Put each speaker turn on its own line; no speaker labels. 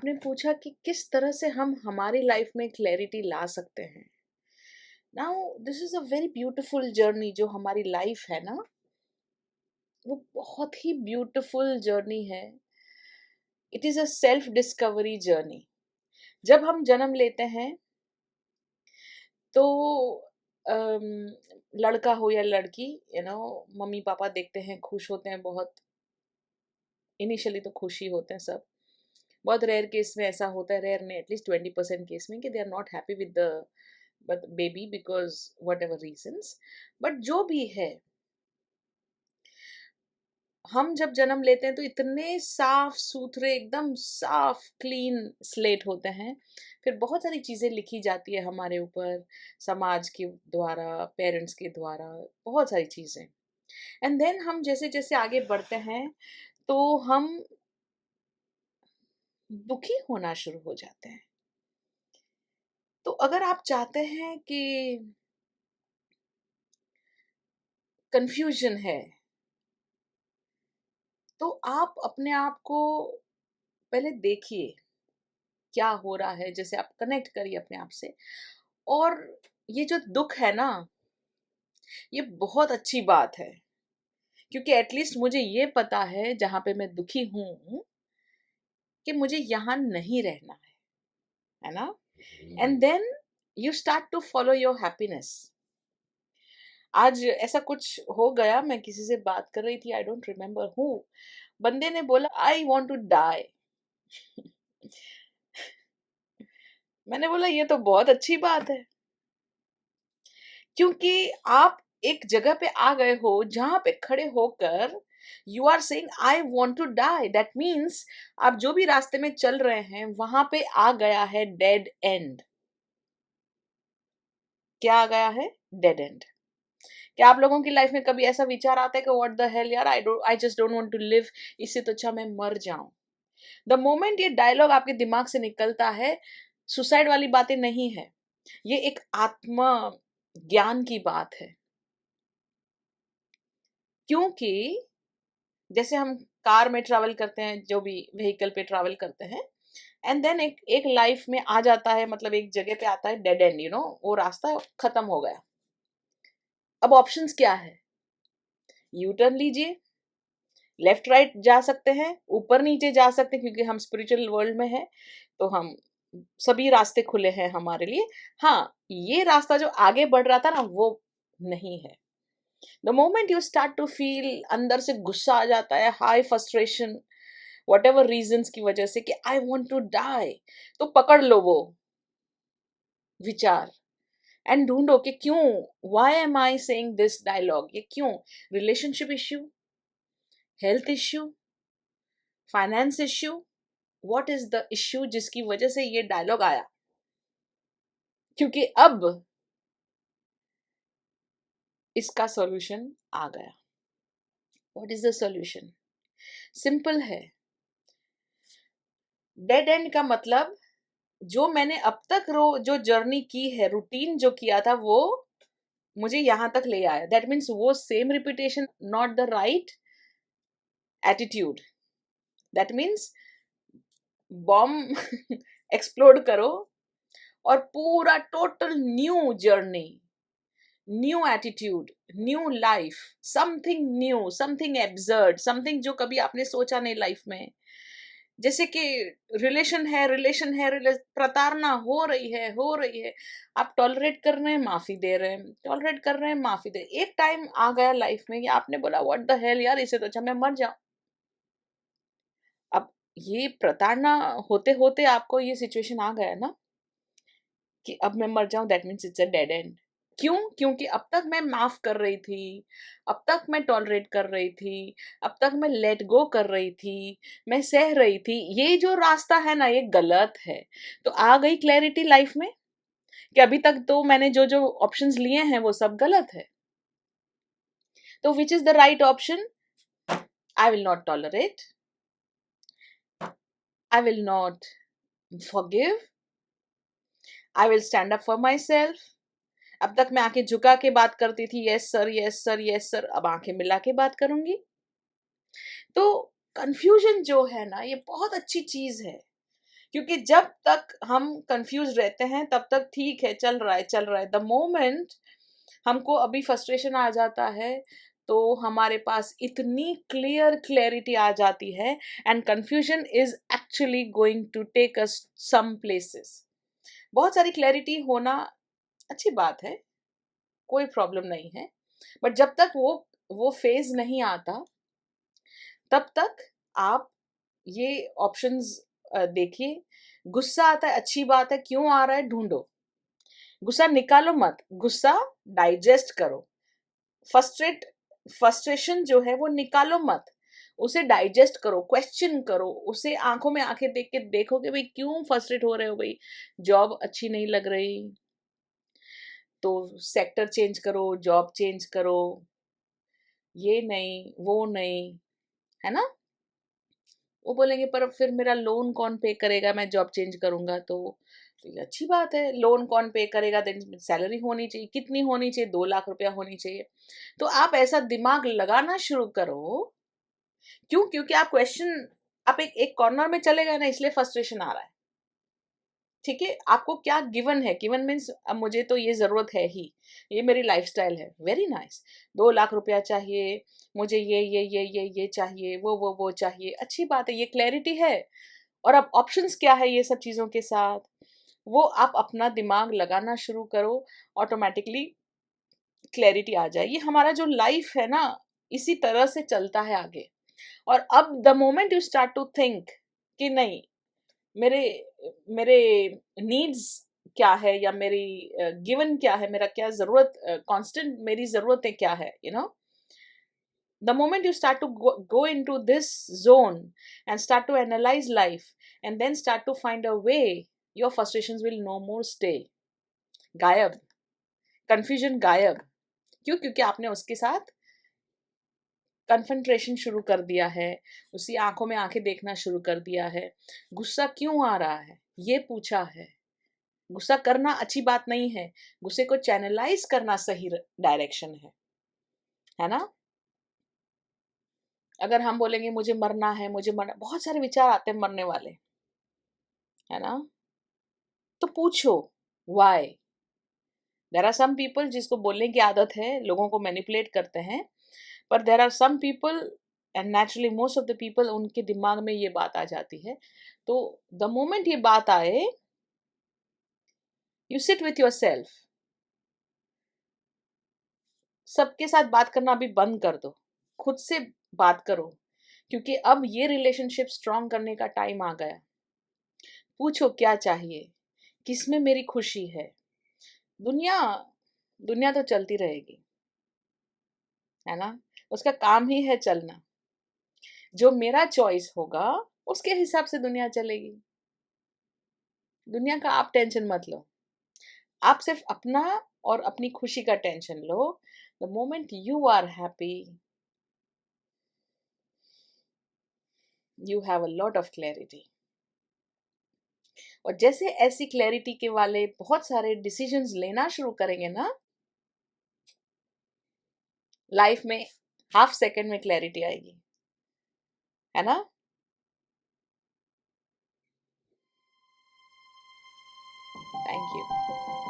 आपने पूछा कि किस तरह से हम हमारी लाइफ में क्लैरिटी ला सकते हैं। Now this is a very beautiful journey जो हमारी लाइफ है ना, वो बहुत ही ब्यूटीफुल जर्नी है। It is a self discovery journey. जब हम जन्म लेते हैं तो अम, लड़का हो या लड़की, मम्मी पापा देखते हैं, खुश होते हैं बहुत। इनिशियली तो खुशी होते हैं सब। बहुत रेयर केस में ऐसा होता है, रेयर ने एटलीस्ट 20% केस में, कि they are not happy with the baby because whatever reasons. But जो भी है, हम जब जन्म लेते हैं तो इतने साफ सुथरे, एकदम साफ क्लीन स्लेट होते हैं। फिर बहुत सारी चीजें लिखी जाती है हमारे ऊपर, समाज के द्वारा, पेरेंट्स के द्वारा, बहुत सारी चीजें। एंड देन हम जैसे जैसे आगे बढ़ते हैं तो हम दुखी होना शुरू हो जाते हैं। तो अगर आप चाहते हैं कि कंफ्यूजन है, तो आप अपने आप को पहले देखिए क्या हो रहा है, जैसे आप कनेक्ट करिए अपने आप से। और ये जो दुख है ना, ये बहुत अच्छी बात है, क्योंकि एटलीस्ट मुझे ये पता है जहां पे मैं दुखी हूं कि मुझे यहां नहीं रहना है ना। And then you start to follow your happiness. आज ऐसा कुछ हो गया, मैं किसी से बात कर रही थी, आई डोंट रिमेम्बर हु। बंदे ने बोला आई वॉन्ट टू डाई। मैंने बोला ये तो बहुत अच्छी बात है, क्योंकि आप एक जगह पे आ गए हो जहां पे खड़े होकर you are saying I want to die. That means आप जो भी रास्ते में चल रहे हैं वहां पे आ गया है डेड एंड। क्या आ गया है? Dead and. क्या आप लोगों की लाइफ में कभी ऐसा विचार आता है कि व्हाट द हेल यार, I just don't want to live, इससे तो अच्छा मैं मर जाऊं। द मोमेंट ये डायलॉग आपके दिमाग से निकलता है, सुसाइड वाली बातें नहीं है, ये एक आत्मा ज्ञान की बात है। क्योंकि जैसे हम कार में ट्रैवल करते हैं, जो भी व्हीकल पे ट्रैवल करते हैं, एंड देन एक एक लाइफ में आ जाता है, मतलब एक जगह पे आता है डेड एंड, वो रास्ता खत्म हो गया। अब ऑप्शंस क्या है? यू टर्न लीजिए, लेफ्ट राइट जा सकते हैं, ऊपर नीचे जा सकते हैं, क्योंकि हम स्पिरिचुअल वर्ल्ड में हैं तो हम सभी रास्ते खुले हैं हमारे लिए। हाँ, ये रास्ता जो आगे बढ़ रहा था ना, वो नहीं है। The moment you start to feel, अंदर से गुस्सा आ जाता है, high frustration, whatever reason की वजह से, कि आई वॉन्ट टू डाई, तो पकड़ लो वो विचार एंड ढूंढो कि क्यों, why am I saying this dialogue, ये क्यों? Relationship issue, health issue, finance issue, what is the issue जिसकी वजह से ये डायलॉग आया? क्योंकि अब इसका सॉल्यूशन आ गया। What is the solution? Simple है। डेड एंड का मतलब, जो मैंने अब तक जो जर्नी की है, रूटीन जो किया था, वो मुझे यहां तक ले आया। दैट मीन्स वो same repetition, not the right attitude. That means bomb explode करो और पूरा total new journey, new attitude, new life, something new, something absurd, something जो कभी आपने सोचा नहीं लाइफ में। जैसे कि प्रताड़ना हो रही है, आप टॉलरेट कर रहे हैं, माफी दे रहे हैं, टॉलरेट कर रहे हैं, माफी दे रहे हैं। एक टाइम आ गया लाइफ में कि आपने बोला व्हाट द हेल यार, इसे तो अच्छा मैं मर जाऊं। अब ये प्रताड़ना होते होते आपको ये सिचुएशन आ गया ना कि अब मैं मर जाऊं, that means it's a dead and. क्यों? क्योंकि अब तक मैं माफ कर रही थी, अब तक मैं टॉलरेट कर रही थी, अब तक मैं लेट गो कर रही थी, मैं सह रही थी। ये जो रास्ता है ना, ये गलत है। तो आ गई क्लैरिटी लाइफ में कि अभी तक तो मैंने जो जो ऑप्शंस लिए हैं वो सब गलत है। तो which is the right option? I will not tolerate, I will not forgive, I will stand up for my self. अब तक मैं आंखें झुका के बात करती थी, yes sir, yes sir, yes sir, अब आंखें मिला के बात करूंगी। तो कंफ्यूजन जो है ना, ये बहुत अच्छी चीज है, क्योंकि जब तक हम कंफ्यूज रहते हैं तब तक ठीक है, चल रहा है चल रहा है। द मोमेंट हमको अभी फ्रस्ट्रेशन आ जाता है तो हमारे पास इतनी क्लैरिटी आ जाती है, and confusion is actually going to take us some places. बहुत सारी क्लैरिटी होना अच्छी बात है, कोई प्रॉब्लम नहीं है, बट जब तक वो फेज नहीं आता तब तक आप ये ऑप्शंस देखिए। गुस्सा आता है, अच्छी बात है, क्यों आ रहा है ढूंढो। गुस्सा निकालो मत, गुस्सा डाइजेस्ट करो। फ्रस्ट्रेशन जो है वो निकालो मत, उसे डाइजेस्ट करो, क्वेश्चन करो उसे, आंखों में आंखें देख के देखो कि भाई क्यों फ्रस्ट्रेट हो रहे हो। भाई जॉब अच्छी नहीं लग रही तो सेक्टर चेंज करो, जॉब चेंज करो, ये नहीं वो नहीं, है ना। वो बोलेंगे पर फिर मेरा लोन कौन पे करेगा, मैं जॉब चेंज करूंगा तो ये अच्छी बात है, लोन कौन पे करेगा, देन सैलरी होनी चाहिए, कितनी होनी चाहिए, 2 लाख रुपया होनी चाहिए। तो आप ऐसा दिमाग लगाना शुरू करो। क्यों? क्योंकि आप क्वेश्चन, आप एक एक कॉर्नर में चले गए ना, इसलिए फ्रस्ट्रेशन आ रहा है। ठीक है, आपको क्या गिवन है, गिवन मीन्स अब मुझे तो ये जरूरत है ही, ये मेरी लाइफस्टाइल है, वेरी नाइस। 2 लाख रुपया चाहिए मुझे, ये चाहिए, वो चाहिए, अच्छी बात है, ये क्लैरिटी है। और अब ऑप्शंस क्या है ये सब चीजों के साथ, वो आप अपना दिमाग लगाना शुरू करो, ऑटोमेटिकली क्लैरिटी आ जाएगी। हमारा जो लाइफ है ना, इसी तरह से चलता है आगे। और अब the moment you start to think कि नहीं, मेरे मेरे नीड्स क्या है, या मेरी गिवन क्या है, मेरा क्या जरूरत, कांस्टेंट मेरी जरूरतें क्या है, the moment you start to go into this zone and start to analyze life and then start to find a way, your frustrations will no more stay, गायब, confusion गायब। क्यों? क्योंकि आपने उसके साथ कन्फ्रंट्रेशन शुरू कर दिया है, उसी आंखों में आंखें देखना शुरू कर दिया है। गुस्सा क्यों आ रहा है ये पूछा है। गुस्सा करना अच्छी बात नहीं है, गुस्से को चैनलाइज करना सही डायरेक्शन है ना। अगर हम बोलेंगे मुझे मरना है, मुझे मरना, बहुत सारे विचार आते हैं मरने वाले, है ना। तो पूछो why. There are some people जिसको बोलने की आदत है, लोगों को मैनिपुलेट करते हैं, पर there are some people, and naturally most of the people, उनके दिमाग में ये बात आ जाती है। तो द मोमेंट ये बात आए, you sit with your self, सबके साथ बात करना अभी बंद कर दो, खुद से बात करो, क्योंकि अब ये रिलेशनशिप स्ट्रॉन्ग करने का टाइम आ गया। पूछो क्या चाहिए, किसमें मेरी खुशी है। दुनिया दुनिया तो चलती रहेगी, है ना, उसका काम ही है चलना। जो मेरा चॉइस होगा उसके हिसाब से दुनिया चलेगी। दुनिया का आप टेंशन मत लो, आप सिर्फ अपना और अपनी खुशी का टेंशन लो। The moment you are happy, you have a lot of clarity. और जैसे ऐसी क्लैरिटी के वाले बहुत सारे डिसीजंस लेना शुरू करेंगे ना, लाइफ में हाफ सेकंड में क्लैरिटी आएगी, है ना। Thank you.